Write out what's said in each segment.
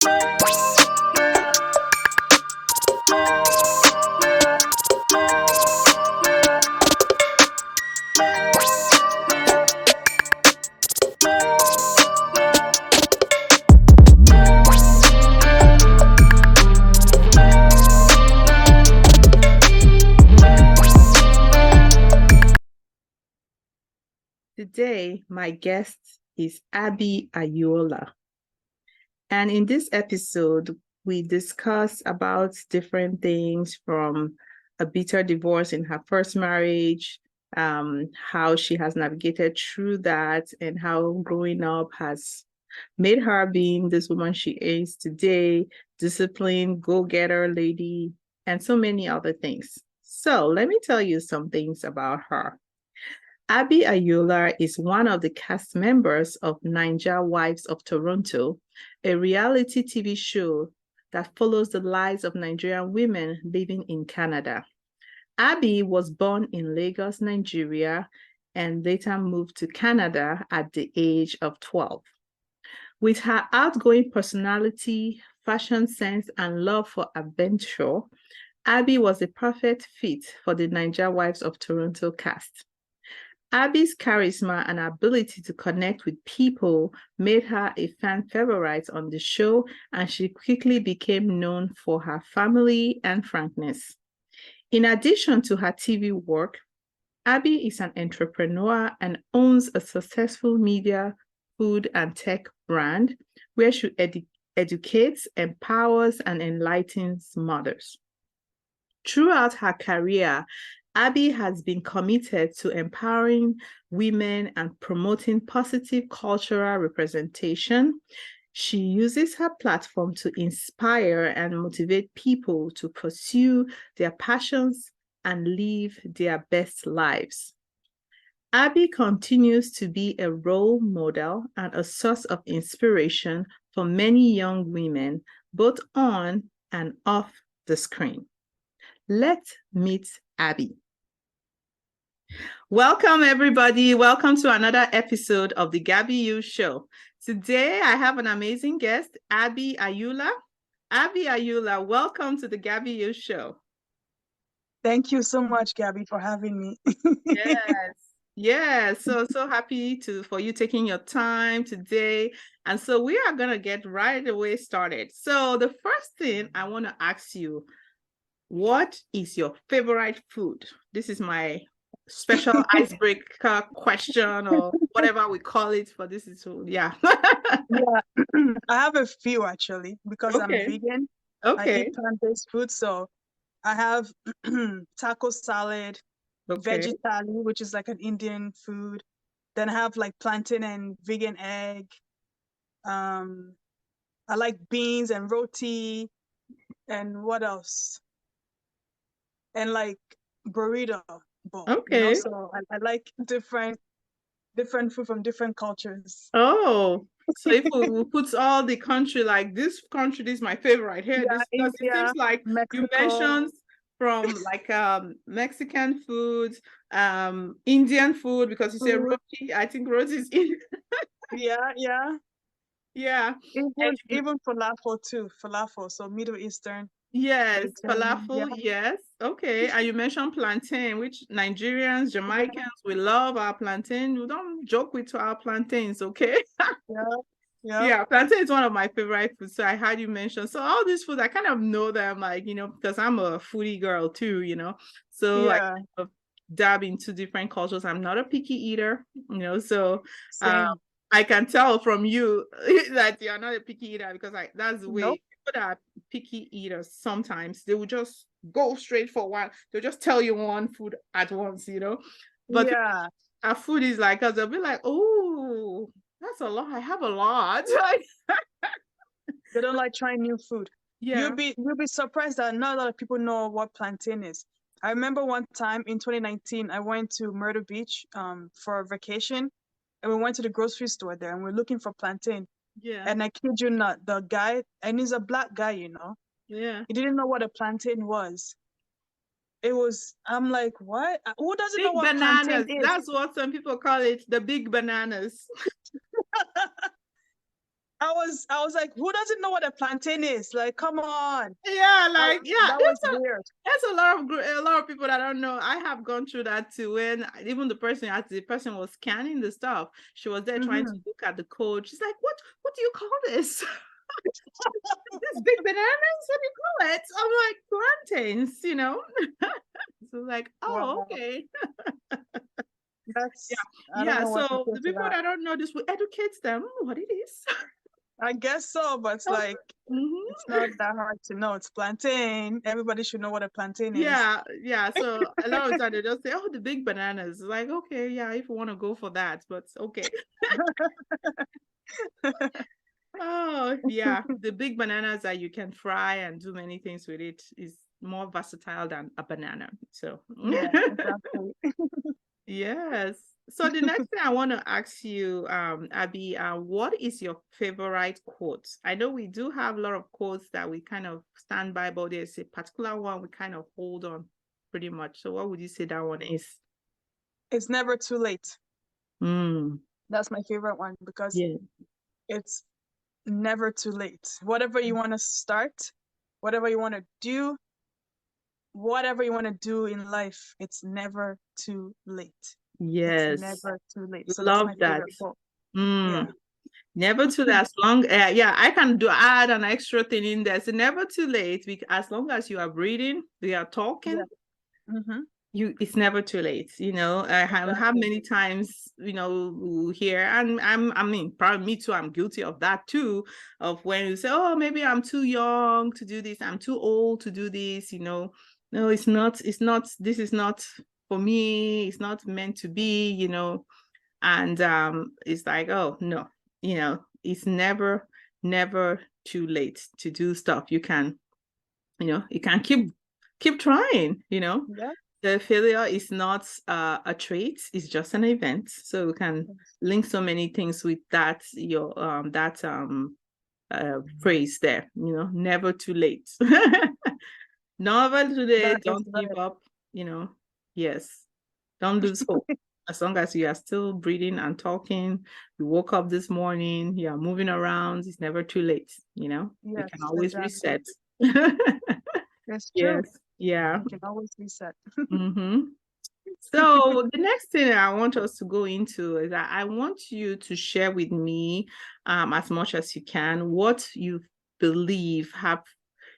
Today, my guest is Abby Ayoola. And in this episode, we discuss about different things from a bitter divorce in her first marriage, how she has navigated through that, and how growing up has made her being this woman she is today, disciplined, go-getter lady, and so many other things. So let me tell you some things about her. Abby Ayoola is one of the cast members of Naija Wives of Toronto, a reality TV show that follows the lives of Nigerian women living in Canada. Abby was born in Lagos, Nigeria, and later moved to Canada at the age of 12. With her outgoing personality, fashion sense, and love for adventure, Abby was a perfect fit for the Naija Wives of Toronto cast. Abby's charisma and ability to connect with people made her a fan favorite on the show, and she quickly became known for her family and frankness. In addition to her TV work, Abby is an entrepreneur and owns a successful media, food, and tech brand where she educates, empowers, and enlightens mothers. Throughout her career, Abby has been committed to empowering women and promoting positive cultural representation. She uses her platform to inspire and motivate people to pursue their passions and live their best lives. Abby continues to be a role model and a source of inspiration for many young women, both on and off the screen. Let's meet Abby. Welcome, everybody. Welcome to another episode of the Gaby U Show. Today, I have an amazing guest, Abby Ayoola. Abby Ayoola, welcome to the Gaby U Show. Thank you so much, Gabby, for having me. Yes. So happy for you taking your time today. And so we are going to get right away started. So the first thing I want to ask you, what is your favorite food? This is my special icebreaker question or whatever we call it for this is yeah. Yeah, I have a few actually because I'm vegan. I eat plant-based food, so I have taco salad, veggie thali, which is like an Indian food. Then I have like plantain and vegan egg. I like beans and roti, and what else? And like burrito bowl. So I like different food from different cultures. Oh, so if we put all the country, like this country, this is my favorite here. Yeah, It seems like Mexico. you mentioned from like Mexican food, Indian food, because you say roti. I think roti is Indian. Yeah. Even falafel too. Falafel, so Middle Eastern. Yes, falafel, yes. Okay. And you mentioned plantain, which Nigerians, Jamaicans, we love our plantain. We don't joke with our plantains, okay? Yeah, plantain is one of my favorite foods. So I heard you mention. So all these foods, I kind of know them, like, because I'm a foodie girl too, So I kind of dab into different cultures. I'm not a picky eater, so I can tell from you that you're not a picky eater because that's the way people that are picky eaters, sometimes they will just go straight for one. They'll just tell you one food at once, But our food is like us. They'll be like, oh, that's a lot. I have a lot. They don't like trying new food. Yeah. You'll be surprised that not a lot of people know what plantain is. I remember one time in 2019, I went to Myrtle Beach for a vacation, and we went to the grocery store there, and we're looking for plantain. Yeah. And I kid you not, the guy, and he's a black guy, Yeah. He didn't know what a plantain was. I'm like, what? Who doesn't big know what bananas. plantain is? That's what some people call it, the big bananas. I was like, who doesn't know what a plantain is? Like, come on. Yeah, like, yeah, that was weird. There's a lot of people that don't know. I have gone through that too. When even the person, as the person was scanning the stuff, she was there trying to look at the code. She's like, what do you call this? This big bananas? What do you call it? I'm like, plantains, you know. So like, oh, wow. Okay. That's yeah. So the people that don't know this, will educate them what it is. I guess so, but it's like it's not that hard to know. It's plantain. Everybody should know what a plantain is. Yeah. So a lot of times they just say, "Oh, the big bananas." It's like, okay, yeah, if you want to go for that, but okay. Oh, yeah. The big bananas that you can fry and do many things with it is more versatile than a banana. So yeah, exactly. Yes. So the next thing I want to ask you, Abby, what is your favorite quote? I know we do have a lot of quotes that we kind of stand by, but there's a particular one we kind of hold on pretty much. So what would you say that one is? It's never too late. That's my favorite one because it's never too late. Whatever you want to start, whatever you want to do, whatever you want to do in life, it's never too late. Yes. It's never too late. So love that's my favorite quote. Yeah. Never too late. As long, I can add an extra thing in there. So never too late. As long as you are breathing, we are talking. It's never too late. You know, I have many times, you know, here, and I mean, probably me too. I'm guilty of that too. Of when you say, "Oh, maybe I'm too young to do this. I'm too old to do this." You know, no, it's not. It's not. This is not for me. It's not meant to be. You know, and it's like, oh no, you know, it's never too late to do stuff. You can, you know, you can keep trying. You know. The failure is not a trait, it's just an event. So we can link so many things with that, phrase there, you know, never too late. Never too late, don't give up, you know. Yes, don't lose hope. As long as you are still breathing and talking, you woke up this morning, you are moving around, it's never too late, you know. You can always reset. That's true. Yes. Yeah. You can always reset. So the next thing I want us to go into is that I want you to share with me, as much as you can, what you believe have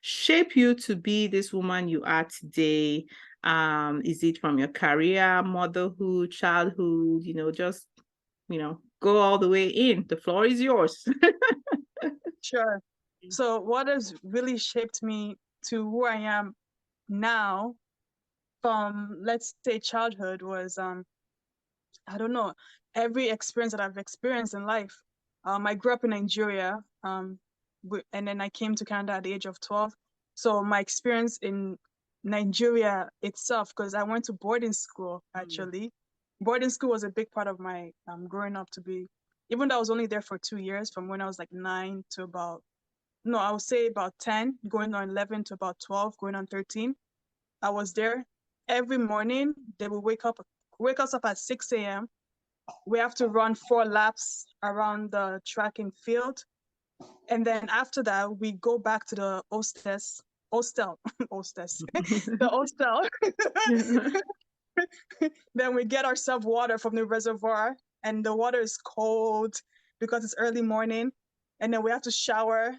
shaped you to be this woman you are today. Is it from your career, motherhood, childhood, you know, just, you know, go all the way in. The floor is yours. Sure. So what has really shaped me to who I am now from, let's say, childhood was, I don't know, every experience that I've experienced in life. I grew up in Nigeria, and then I came to Canada at the age of 12. So my experience in Nigeria itself, because I went to boarding school, actually. Boarding school was a big part of my growing up, even though I was only there for 2 years, from when I was like 9 to about, no, I would say about 10, going on 11 to about 12, going on 13. I was there every morning. They would wake us up at 6 a.m. We have to run 4 laps around the track and field. And then after that, we go back to the hostel, the hostel. Then we get ourselves water from the reservoir, and the water is cold because it's early morning. And then we have to shower,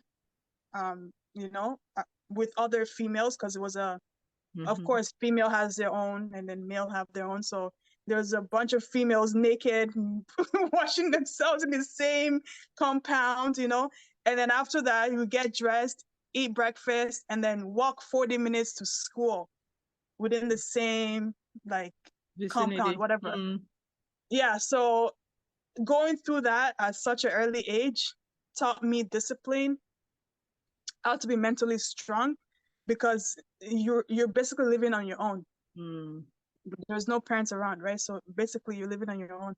you know, with other females, because it was of course, female has their own, and then male have their own. So there's a bunch of females naked, washing themselves in the same compound, you know. And then after that, you get dressed, eat breakfast, and then walk 40 minutes to school within the same, like, vicinity, compound, whatever. Yeah, so going through that at such an early age taught me discipline, how to be mentally strong, because you're basically living on your own. There's no parents around, right? So basically you're living on your own.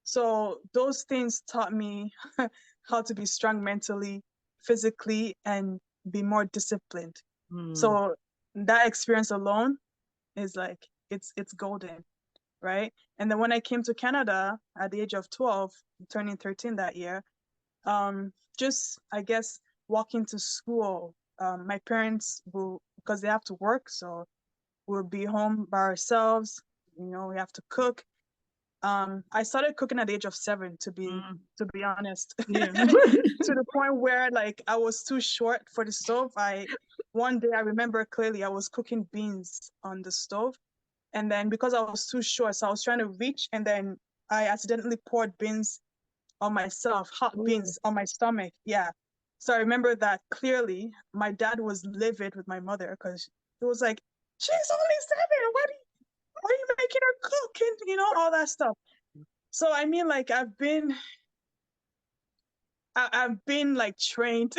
So those things taught me how to be strong mentally, physically, and be more disciplined. So that experience alone is like, it's golden, right? And then when I came to Canada at the age of 12, turning 13 that year, Just, I guess, walking to school. My parents will, because they have to work, so we'll be home by ourselves. You know, we have to cook. I started cooking at the age of 7, to be honest. Yeah. To the point where like I was too short for the stove. One day I remember clearly I was cooking beans on the stove, and then because I was too short, so I was trying to reach, and then I accidentally poured beans on myself, hot beans on my stomach. Yeah. So I remember that clearly. My dad was livid with my mother because he was like, "She's only 7. Why are you making her cook?" And you know, all that stuff. So I mean, like I've been like trained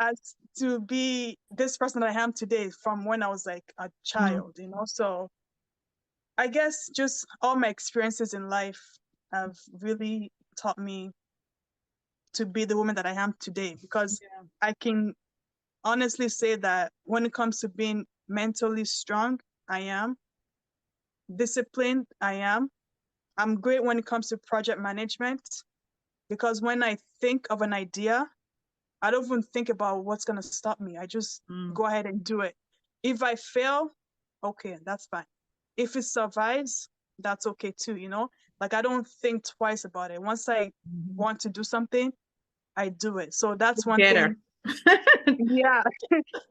as to be this person that I am today from when I was like a child, you know. So I guess just all my experiences in life have really taught me to be the woman that I am today, because I can honestly say that when it comes to being mentally strong, I am disciplined. I'm great when it comes to project management, because when I think of an idea, I don't even think about what's going to stop me. I just go ahead and do it. If I fail, okay, that's fine. If it survives, that's okay too, you know? Like I don't think twice about it. Once I want to do something, I do it. So that's one thing. Yeah,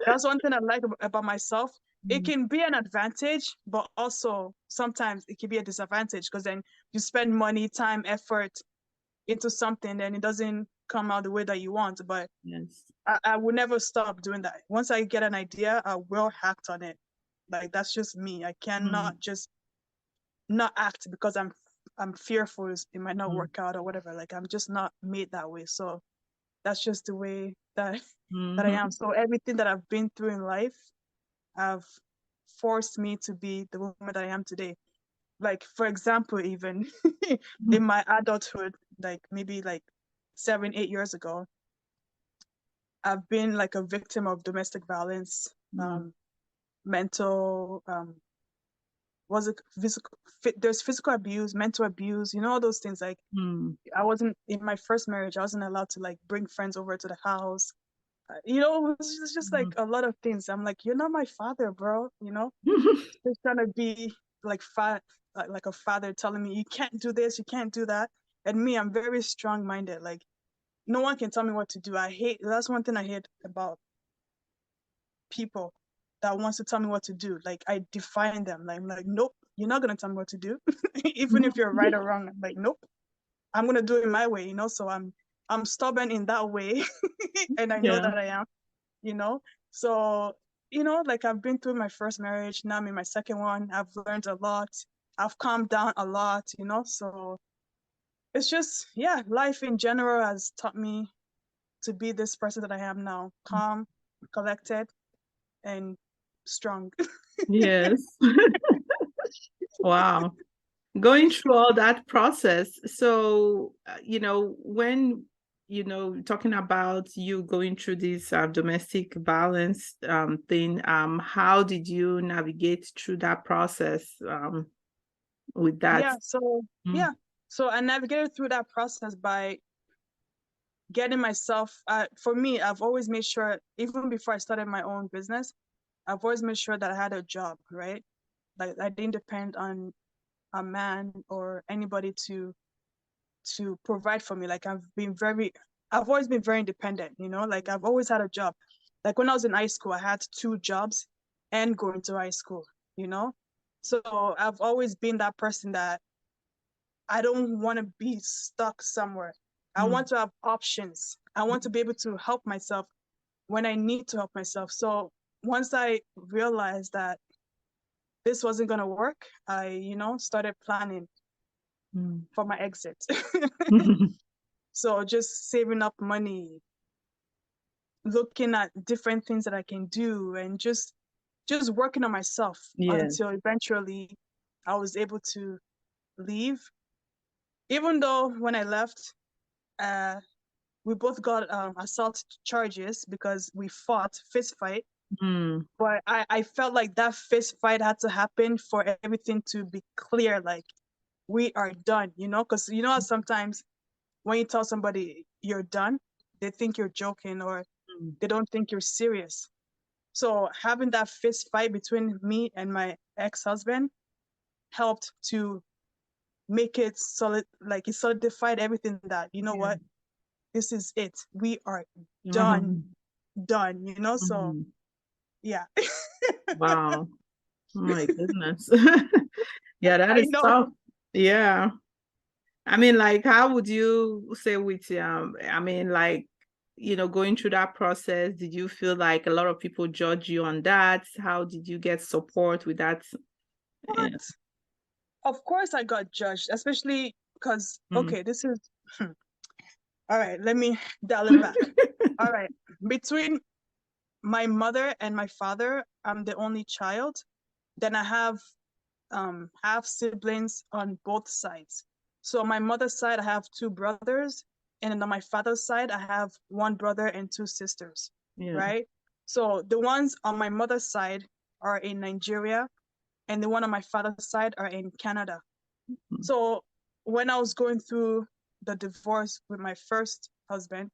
that's one thing I like about myself. It can be an advantage, but also sometimes it can be a disadvantage, because then you spend money, time, effort into something and it doesn't come out the way that you want. But I will never stop doing that. Once I get an idea, I will act on it. Like that's just me. I cannot just not act because I'm fearful it might not work out or whatever. Like I'm just not made that way. So that's just the way that that I am. So everything that I've been through in life have forced me to be the woman that I am today. Like for example, even in my adulthood, like maybe like 7, 8 years ago, I've been like a victim of domestic violence, mental, was it physical? There's physical abuse, mental abuse, you know, all those things. Like I wasn't in my first marriage, I wasn't allowed to like bring friends over to the house. You know, it's just like a lot of things. I'm like, you're not my father, bro. You know, just trying to be like like a father telling me you can't do this, you can't do that. And me, I'm very strong-minded. Like no one can tell me what to do. That's one thing I hate about people that wants to tell me what to do. Like I define them. Like I'm like, nope, you're not gonna tell me what to do. Even if you're right or wrong. I'm like, nope, I'm gonna do it my way, you know. So I'm stubborn in that way. And I know that I am, you know. So, you know, like I've been through my first marriage, now I'm in my second one. I've learned a lot. I've calmed down a lot, you know. So it's just, yeah, life in general has taught me to be this person that I am now, calm, collected, and strong. Yes. Wow. Going through all that process. So, when, talking about you going through this domestic violence thing, how did you navigate through that process with that? Yeah. So I navigated through that process by getting myself, for me, I've always made sure, even before I started my own business, I've always made sure that I had a job, right? Like I didn't depend on a man or anybody to provide for me. Like I've always been very independent, you know, like I've always had a job. Like when I was in high school, I had 2 jobs and going to high school, you know? So I've always been that person that I don't want to be stuck somewhere. I want to have options. I want to be able to help myself when I need to help myself. So once I realized that this wasn't going to work, I, you know, started planning for my exit. So just saving up money, looking at different things that I can do, and just working on myself until eventually I was able to leave. Even though when I left, we both got assault charges because we fought, fist fight. But I felt like that fist fight had to happen for everything to be clear. Like we are done, you know, because you know sometimes when you tell somebody you're done, they think you're joking or they don't think you're serious. So having that fist fight between me and my ex-husband helped to make it solid, like it solidified everything that, you know what, this is it. We are done, you know? So yeah. Wow. Oh my goodness. Yeah, that I is know. tough. Yeah. I mean, like, how would you say with, I mean, like, going through that process, did you feel like a lot of people judge you on that? How did you get support with that? What? Of course I got judged, especially because, okay, this is, all right, let me dial it back. All right, between my mother and my father, I'm the only child. Then I have half siblings on both sides. So on my mother's side, I have two brothers, and then on my father's side, I have one brother and two sisters, right? So the ones on my mother's side are in Nigeria, and the one on my father's side are in Canada. So when I was going through the divorce with my first husband,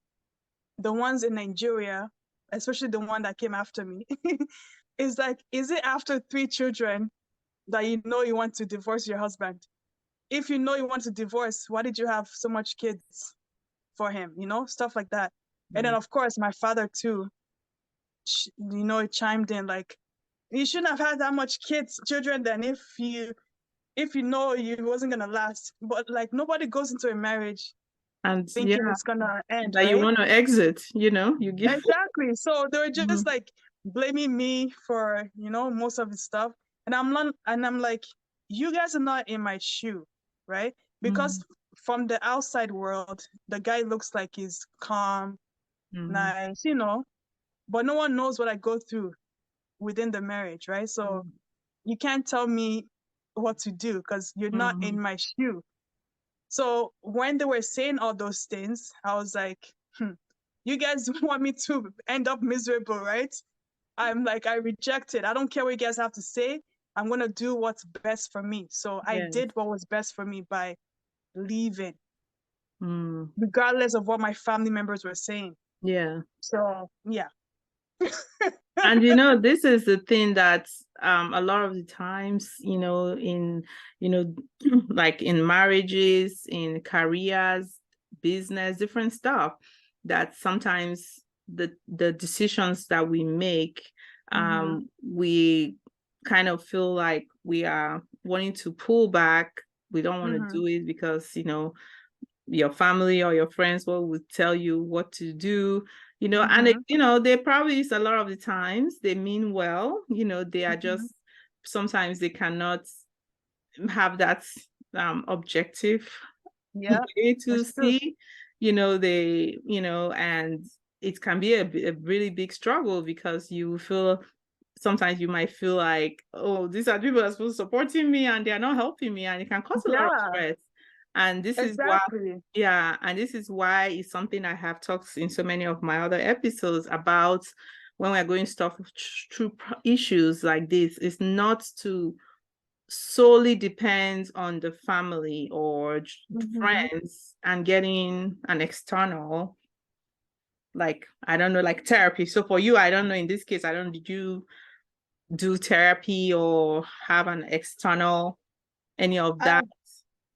the ones in Nigeria, especially the one that came after me, is like, is it after 3 children that you know you want to divorce your husband? If you know you want to divorce, why did you have so much kids for him? You know, stuff like that. And then of course my father too, chimed in like, you shouldn't have had that much children then if you know you wasn't gonna last. But like nobody goes into a marriage And thinking it's gonna end, that right? you want to exit, you give. Exactly. So they were just like blaming me for, most of the stuff. And I'm like, you guys are not in my shoe, right? Because from the outside world, the guy looks like he's calm, nice, but no one knows what I go through within the marriage, right? So you can't tell me what to do because you're not in my shoe. So when they were saying all those things, I was like, you guys want me to end up miserable, right? I'm like, I reject it. I don't care what you guys have to say. I'm going to do what's best for me. So I did what was best for me by leaving, regardless of what my family members were saying. Yeah. So, yeah. And this is the thing that a lot of the times, in like in marriages, in careers, business, different stuff, that sometimes the decisions that we make, we kind of feel like we are wanting to pull back. We don't want to do it because your family or your friends will tell you what to do, and they probably, a lot of the times they mean well, they are just, sometimes they cannot have that objective way to see, they, and it can be a really big struggle because you feel, sometimes you might feel like, oh, these are people that are supposed to supporting me and they are not helping me, and it can cause a lot of stress. And this is why, and this is why it's something I have talked in so many of my other episodes about, when we're going stuff through issues like this. It's not to solely depend on the family or friends and getting an external, like, I don't know, like therapy. So for you, I don't know, in this case, did you do therapy or have an external, any of that?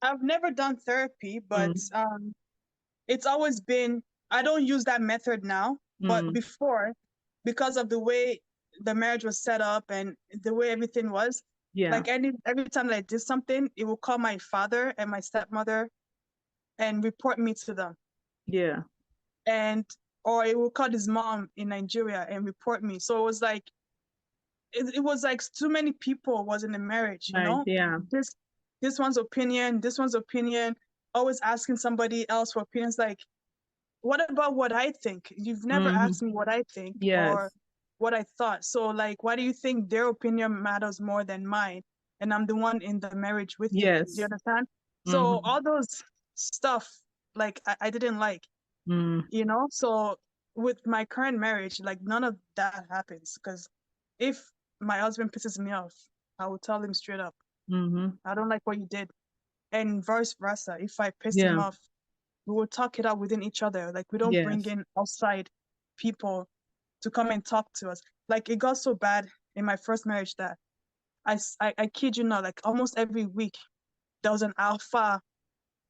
I've never done therapy, but it's always been, I don't use that method now, but before, because of the way the marriage was set up and the way everything was, like every time that I did something, it will call my father and my stepmother and report me to them. Yeah. Or it will call his mom in Nigeria and report me. So it was like, it was like too many people was in the marriage, Yeah. This one's opinion, always asking somebody else for opinions. Like, what about what I think? You've never asked me what I think or what I thought. So like, why do you think their opinion matters more than mine? And I'm the one in the marriage with you. Do you understand? So all those stuff, like I didn't like, so with my current marriage, like none of that happens, because if my husband pisses me off, I will tell him straight up, I don't like what you did. And vice versa. If I pissed him off, we will talk it out within each other. Like, we don't bring in outside people to come and talk to us. Like, it got so bad in my first marriage that I kid you not, like almost every week there was an alpha,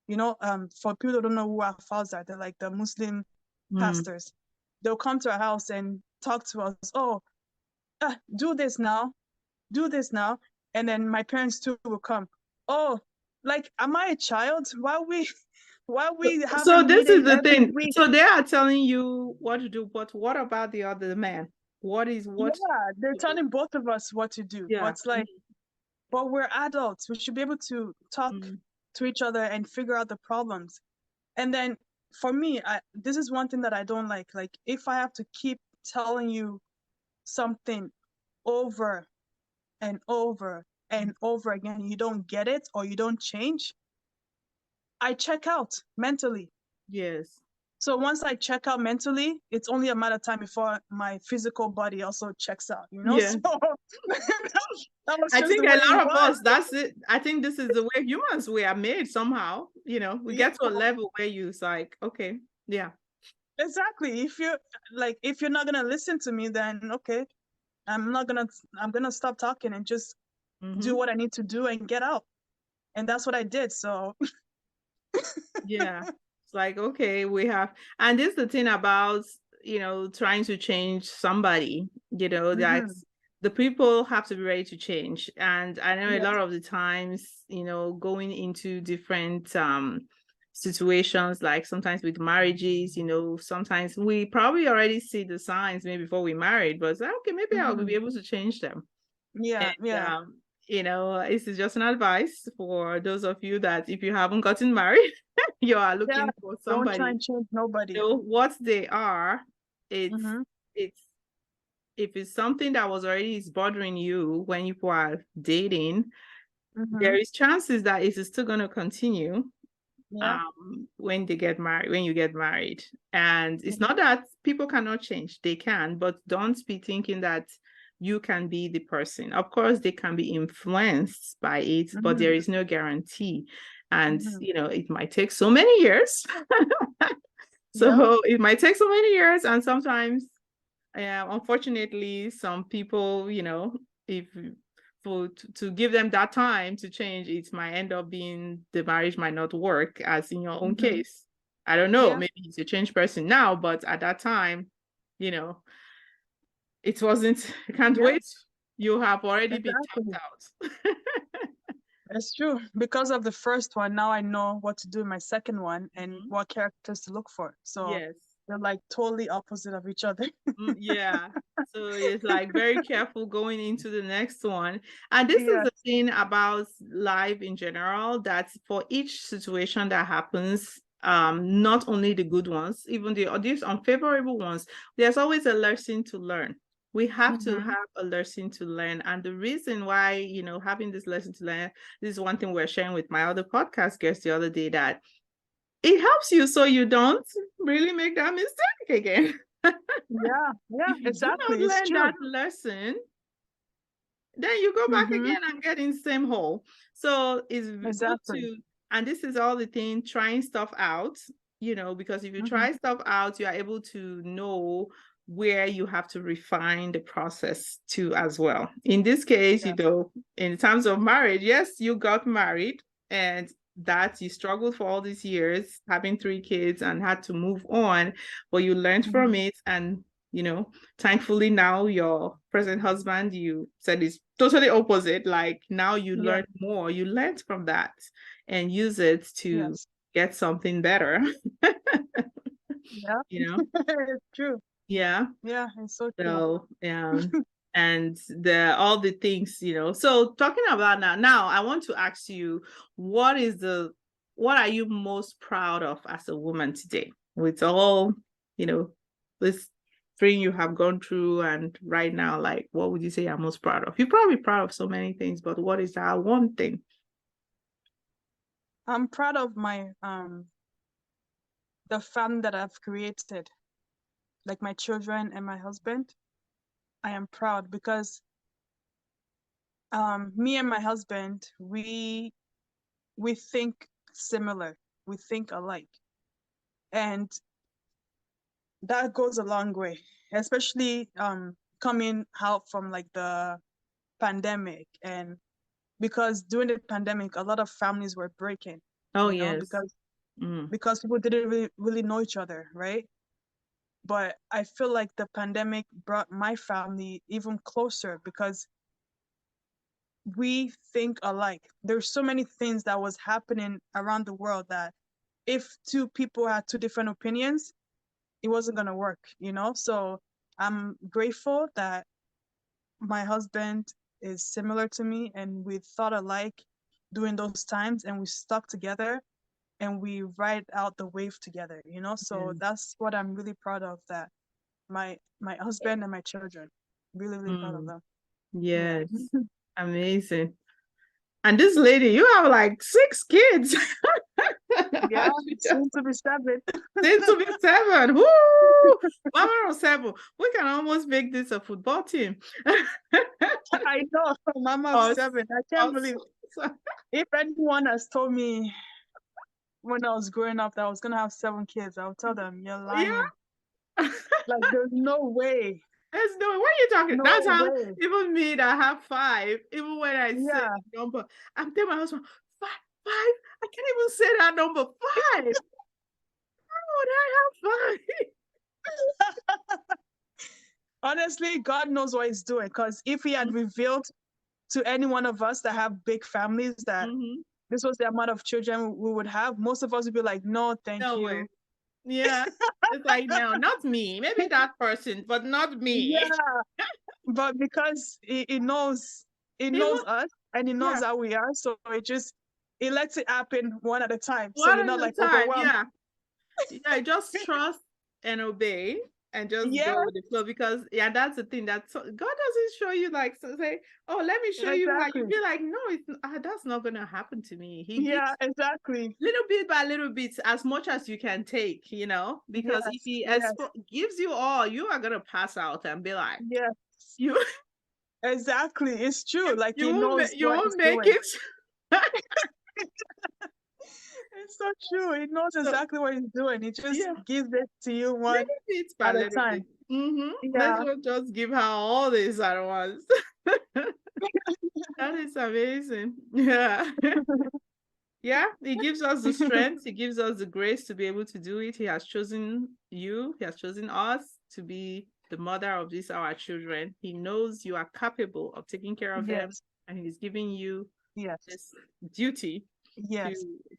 you know, for people who don't know who alphas are, they're like the Muslim pastors. They'll come to our house and talk to us. Oh, do this now. And then my parents too will come. Oh, like, am I a child? Why we having so this is the thing. week? So they are telling you what to do, but what about the other man? What? Yeah, they're telling both of us what to do. Yeah. But it's like, but we're adults. We should be able to talk to each other and figure out the problems. And then for me, this is one thing that I don't like. Like, if I have to keep telling you something over and over and over again, you don't get it or you don't change, I check out mentally. Yes. So once I check out mentally, it's only a matter of time before my physical body also checks out, you know? Yeah. So that was I just think the a way lot it of was. us, that's it. I think this is the way humans we are made somehow. You know, we get to a level where it's like, okay, yeah. Exactly. If you're not gonna listen to me, then okay, I'm gonna stop talking and just do what I need to do and get out. And that's what I did. So yeah, it's like, okay, we have, and this is the thing about, you know, trying to change somebody, you know, that the people have to be ready to change. And I know a lot of the times, you know, going into different situations, like sometimes with marriages, you know, sometimes we probably already see the signs maybe before we married, but it's like, okay, maybe I'll be able to change them. Yeah, and, you know, this is just an advice for those of you that if you haven't gotten married, you are looking for somebody. Don't try and change nobody. You know, what they are, it's if it's something that was already bothering you when you were dating, there is chances that it is still going to continue when they get married, when you get married. And it's not that people cannot change, they can, but don't be thinking that you can be the person. Of course, they can be influenced by it, but there is no guarantee. And, you know, it might take so many years. So it might take so many years. And sometimes, unfortunately, some people, you know, if to give them that time to change, it might end up being the marriage might not work, as in your own case. I don't know, maybe he's a changed person now, but at that time, you know, it wasn't, can't wait. You have already been tapped out. That's true. Because of the first one, now I know what to do in my second one and what characters to look for. So they're like totally opposite of each other. Yeah. So it's like very careful going into the next one. And this is the thing about life in general, that for each situation that happens, not only the good ones, even these unfavorable ones, there's always a lesson to learn. We have to have a lesson to learn. And the reason why, you know, having this lesson to learn, this is one thing we're sharing with my other podcast guest the other day, that it helps you so you don't really make that mistake again. Exactly. If you don't learn that lesson, then you go back again and get in the same hole. So it's good to, and this is all the thing, trying stuff out, you know, because if you try stuff out, you are able to know where you have to refine the process to as well. In this case, you know, in terms of marriage, yes, you got married and that you struggled for all these years, having 3 kids and had to move on, but you learned from it. And, you know, thankfully now your present husband, you said, is totally opposite. Like now you learn more, you learned from that and use it to get something better. You know? It's true. Yeah. Yeah, it's so true. So, and all the things, you know. So talking about now I want to ask you, what are you most proud of as a woman today, with all, you know, this thing you have gone through, and right now, like, what would you say you're most proud of? You're probably proud of so many things, but what is that one thing? I'm proud of my the family that I've created, like my children and my husband. I am proud because me and my husband, we think similar, we think alike. And that goes a long way, especially coming out from like the pandemic. And because during the pandemic, a lot of families were breaking, yes. Because people didn't really know each other, right? But I feel like the pandemic brought my family even closer because we think alike. There's so many things that was happening around the world that if two people had two different opinions, it wasn't going to work, So I'm grateful that my husband is similar to me and we thought alike during those times and we stuck together and we ride out the wave together, So that's what I'm really proud of, that my husband and my children, really, really proud of them. Yes. Yeah. Amazing. And this lady, you have like 6 kids. Yeah, soon to be 7. Soon to be 7. Woo! Mama of 7. We can almost make this a football team. I know, Mama of 7. I can't believe if anyone has told me when I was growing up that I was gonna have 7 kids, I would tell them, you're lying. Yeah. Like there's no way. There's no way. What are you talking? No That's how way. Even me that have 5, even when I say the number, I'm telling my husband, 5. I can't even say that number 5. How would I have 5? Honestly, God knows what he's doing, because if he had revealed to any one of us that have big families that this was the amount of children we would have, most of us would be like, no, thank you. Way. Yeah. It's like, no, not me. Maybe that person, but not me. Yeah. But because it knows us and it knows how we are, so it lets it happen one at a time. So you're not like overwhelmed. Yeah, just trust and obey and just go with the flow, because that's the thing, that God doesn't show you like say, oh, let me show you how you be like, no, that's not gonna happen to me. Exactly. Little bit by little bit, as much as you can take, because if he gives you all, you are gonna pass out and be like, you exactly, it's true. Like you won't make it. It's so true. He knows exactly what he's doing. He just gives it to you one at a time. Let's just give her all this at once. That is amazing. Yeah. Yeah, he gives us the strength. He gives us the grace to be able to do it. He has chosen you. He has chosen us to be the mother of these our children. He knows you are capable of taking care of them, and he's giving you this duty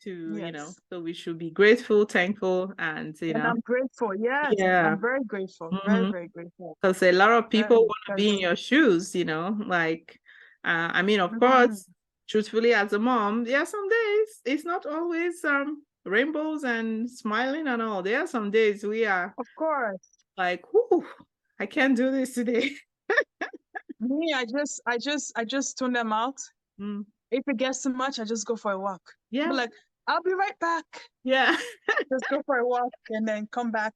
to so we should be grateful, thankful, and I'm grateful. I'm very grateful. Very, very grateful. Because a lot of people want to be in your shoes, like I mean, of course, truthfully, as a mom, there are some days it's not always rainbows and smiling and all. There are some days we are, of course, like, whoo, I can't do this today. Me, I just tune them out. If it gets too much, I just go for a walk. Yeah. But like, I'll be right back. Yeah. Just go for a walk and then come back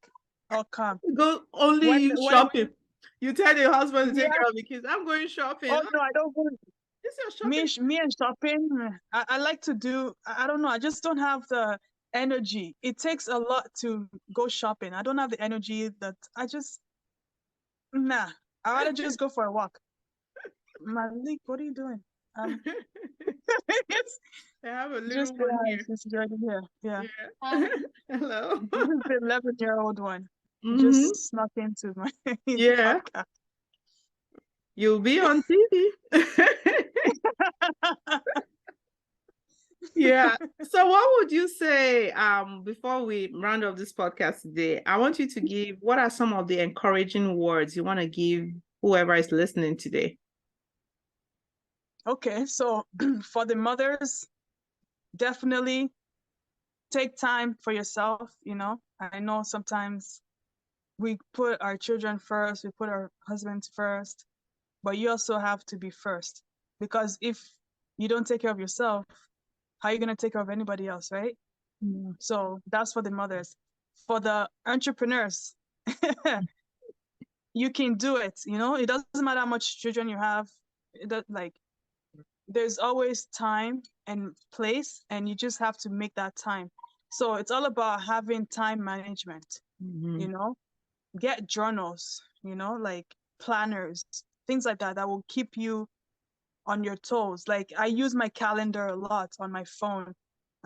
all calm. Go only shopping. You tell your husband to take care of the kids. I'm going shopping. Oh no, I don't go. Me and shopping. I like to do. I don't know. I just don't have the energy. It takes a lot to go shopping. I don't have the energy that I'd rather just go for a walk. Malik, what are you doing? I have a little one here. She's already here. Yeah. Hello. The 11-year-old one. Just snuck into my podcast. You'll be on TV. Yeah. So what would you say, before we round up this podcast today, I want you to give, what are some of the encouraging words you want to give whoever is listening today? Okay, so for the mothers, definitely take time for yourself. I know sometimes we put our children first, we put our husbands first, but you also have to be first, because if you don't take care of yourself, how are you going to take care of anybody else, right? So that's for the mothers. For the entrepreneurs, you can do it. It doesn't matter how much children you have. There's always time and place, and you just have to make that time. So it's all about having time management, you know, get journals, you know, like planners, things like that will keep you on your toes. Like I use my calendar a lot on my phone.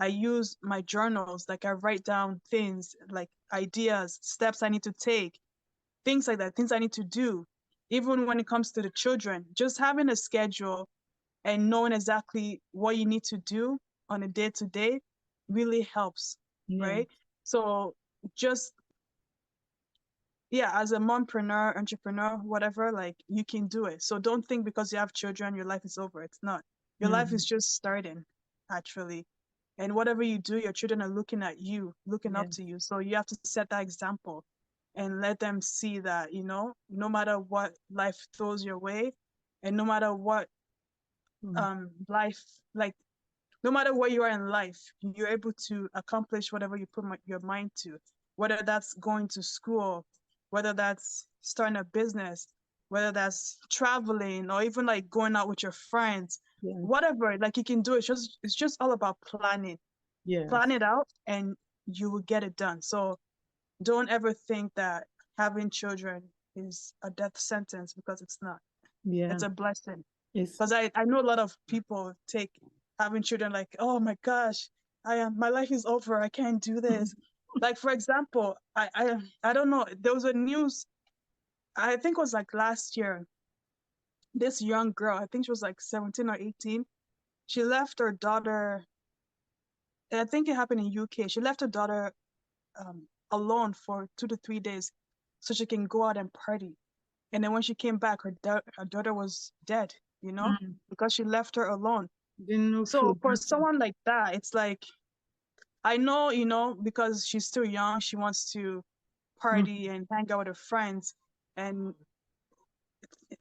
I use my journals, like I write down things like ideas, steps I need to take, things like that, things I need to do. Even when it comes to the children, just having a schedule and knowing exactly what you need to do on a day-to-day really helps, right? So just, yeah, as a mompreneur, entrepreneur, whatever, like you can do it. So don't think because you have children, your life is over. It's not. Your life is just starting, actually. And whatever you do, your children are looking at you, looking up to you. So you have to set that example and let them see that, you know, no matter what life throws your way, and no matter what life, like no matter where you are in life, you're able to accomplish whatever you put your mind to, whether that's going to school, whether that's starting a business, whether that's traveling, or even like going out with your friends, whatever, like you can do it. It's just all about planning. Plan it out and you will get it done. So don't ever think that having children is a death sentence, because it's not. It's a blessing. Because I know a lot of people take having children like, oh my gosh, my life is over. I can't do this. Like, for example, I don't know. There was a news, I think it was like last year. This young girl, I think she was like 17 or 18. She left her daughter, I think it happened in UK. She left her daughter alone for 2 to 3 days so she can go out and party. And then when she came back, her daughter was dead, you know, because she left her alone. So for someone like that, it's like, I know, you know, because she's still young, she wants to party and hang out with her friends, and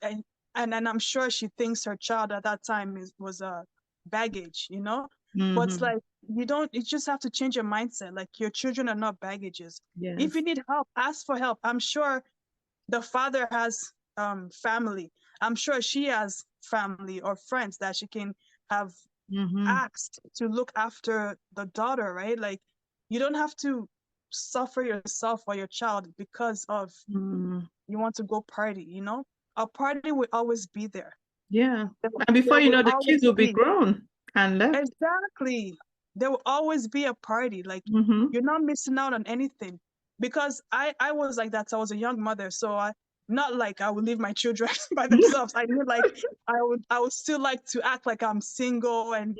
and and I'm sure she thinks her child at that time was a baggage, you know. But it's like, you just have to change your mindset. Like, your children are not baggages. If you need help, ask for help. I'm sure the father has family. I'm sure she has family or friends that she can have asked to look after the daughter, right? Like, you don't have to suffer yourself or your child because of you want to go party, you know? A party will always be there. And before you know, the kids will be grown and left. Exactly. There will always be a party. Like, you're not missing out on anything. Because I was like that. So I was a young mother. So not like I would leave my children by themselves. I mean, like, I would still like to act like I'm single and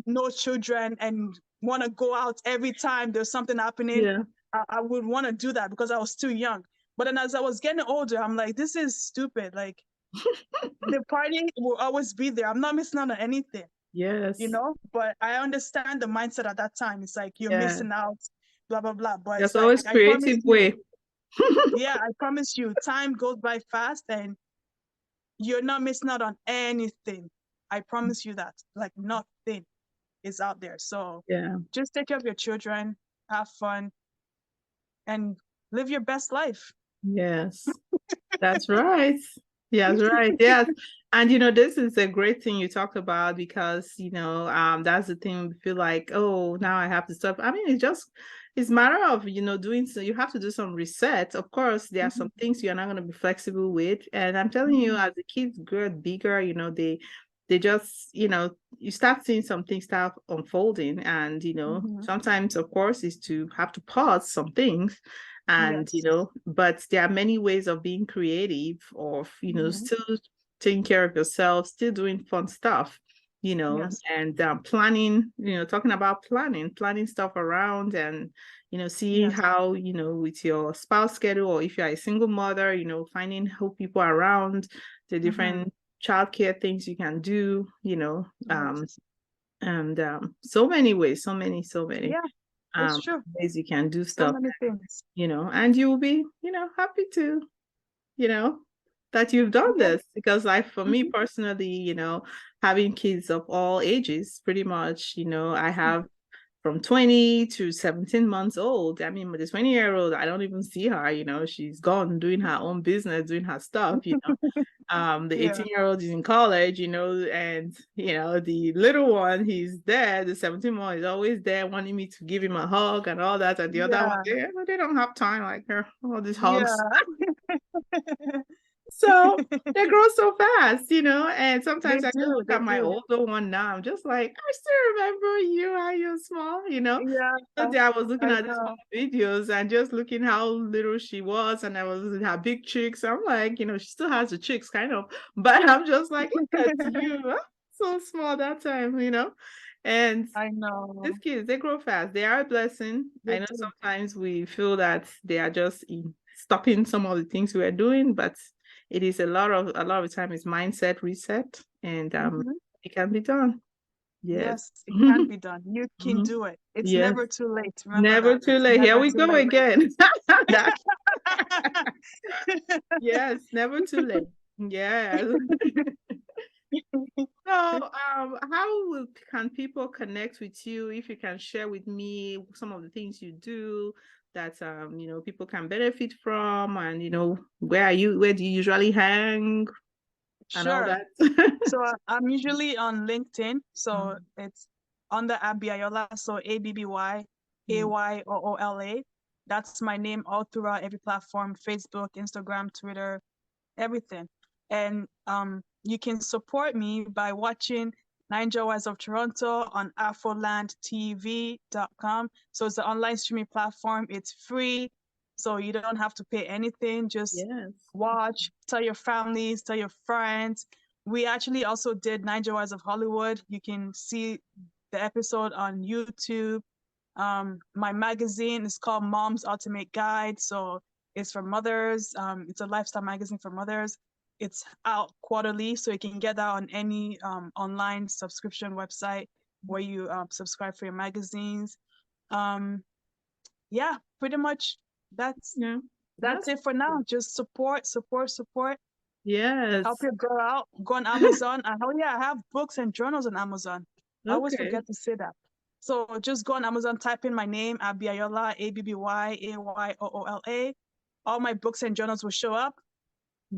no children and want to go out every time there's something happening. I would want to do that because I was still young. But then as I was getting older, I'm like, this is stupid. Like, the party will always be there. I'm not missing out on anything. You know, but I understand the mindset at that time. It's like, you're missing out, blah, blah, blah. But there's it's always like, creative way. I promise you, time goes by fast and you're not missing out on anything. I promise you that. Like, nothing is out there. So just take care of your children, have fun, and live your best life. Yes, that's right. Yes, right. Yes. And you know, this is a great thing you talked about because, you know, that's the thing we feel like, oh, now I have to stop. I mean, it's a matter of, you know, doing so you have to do some reset. Of course, there are some things you're not going to be flexible with. And I'm telling you, as the kids get bigger, you know, they just, you know, you start seeing some things start unfolding. And, you know, sometimes, of course, is to have to pause some things. And you know, but there are many ways of being creative, of, you know, still taking care of yourself, still doing fun stuff, you know, and planning, you know, talking about planning stuff around, and, you know, seeing how, you know, with your spouse schedule, or if you're a single mother, you know, finding who people around, the different childcare things you can do, you know, and so many ways, so many it's true. ways you can do stuff, so many things, you know, and you will be, you know, happy to, you know, that you've done this, because like for me personally, you know, having kids of all ages, pretty much, you know, I have from 20 to 17 months old. I mean, the 20-year-old, I don't even see her, you know, she's gone doing her own business, doing her stuff, you know. The 18-year-old is in college, you know, and, you know, the little one, he's there. The 17-year-old is always there wanting me to give him a hug and all that. And the other one, they don't have time like her, all these hugs. So they grow so fast, you know, and sometimes I look at my older one now, I'm just like, I still remember you, how you're small, you know. The other day I was looking at these videos and just looking how little she was, and I was her big cheeks. I'm like, you know, she still has the cheeks kind of, but I'm just like, look at you, so small that time, you know. And I know these kids, they grow fast. They are a blessing. I know sometimes we feel that they are just stopping some of the things we are doing, but it is a lot of the time is mindset reset, and it can be done. Yes, it can be done. You can do it. It's never too late. Remember never that. too late. Here we go again. Yes, never too late. Yeah. So, how can people connect with you? If you can share with me some of the things you do that you know, people can benefit from, and you know, where do you usually hang? And all that. So I'm usually on LinkedIn. So it's under Abby Ayoola. So ABBY-AYOOLA. That's my name all throughout every platform: Facebook, Instagram, Twitter, everything. And you can support me by watching Naija Wives of Toronto on AfrolandTV.com. So it's an online streaming platform. It's free. So you don't have to pay anything. Just watch, tell your families, tell your friends. We actually also did Naija Wives of Hollywood. You can see the episode on YouTube. My magazine is called Mom's Ultimate Guide. So it's for mothers. It's a lifestyle magazine for mothers. It's out quarterly, so you can get that on any online subscription website where you subscribe for your magazines. Yeah, pretty much that's it for now. Just support. Yes. Help your girl out. Go on Amazon. And I have books and journals on Amazon. I always forget to say that. So just go on Amazon, type in my name, Abby Ayoola, ABBYAYOOLA. All my books and journals will show up.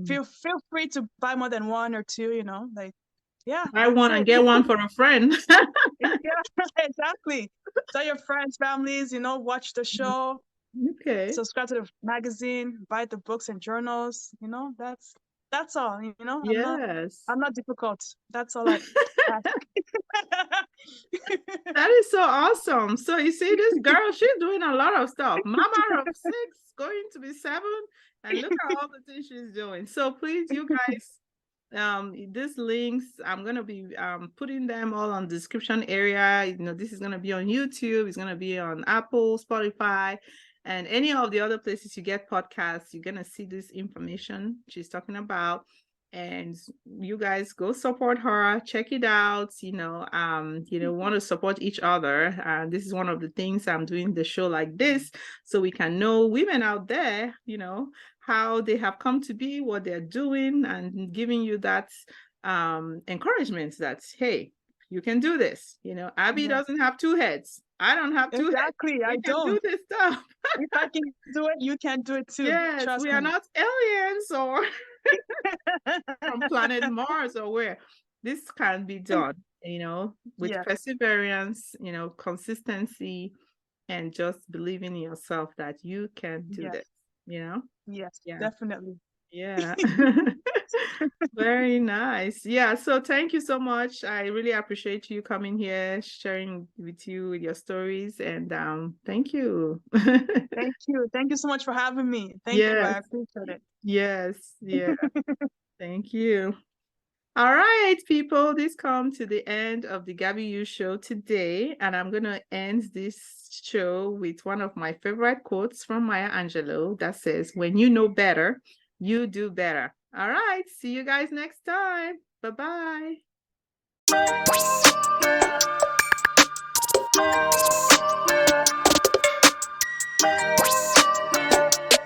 Feel free to buy more than one or two, you know, like, buy one and get one for a friend. Exactly. Tell your friends, families, you know, watch the show. Subscribe to the magazine, buy the books and journals, you know, that's all, you know. I'm not difficult. That's all I ask. That is so awesome. So you see, this girl, she's doing a lot of stuff. Mama of 6, going to be 7, and look at all the things she's doing. So please, you guys, these links, I'm going to be putting them all on the description area. You know, this is going to be on YouTube. It's going to be on Apple, Spotify, and any of the other places you get podcasts. You're going to see this information she's talking about. And you guys go support her, check it out, you know, want to support each other. And this is one of the things I'm doing the show like this, so we can know women out there, you know, how they have come to be, what they're doing, and giving you that encouragement that, hey, you can do this. You know, Abby doesn't have 2 heads. I don't have 2 heads. I don't do this stuff. If I can do it, you can do it too. Yes, we are not aliens or from planet Mars or where. This can be done, you know, with perseverance, you know, consistency, and just believing in yourself that you can do this, you know? Yes, definitely. Yeah. Very nice. Yeah. So thank you so much. I really appreciate you coming here, sharing with your stories, and thank you. Thank you. Thank you so much for having me. Thank you. I appreciate it. Yes. Yeah. Thank you. All right, people, this comes to the end of the Gaby U Show today, and I'm going to end this show with one of my favorite quotes from Maya Angelou that says, "When you know better, you do better." All right, see you guys next time. Bye-bye.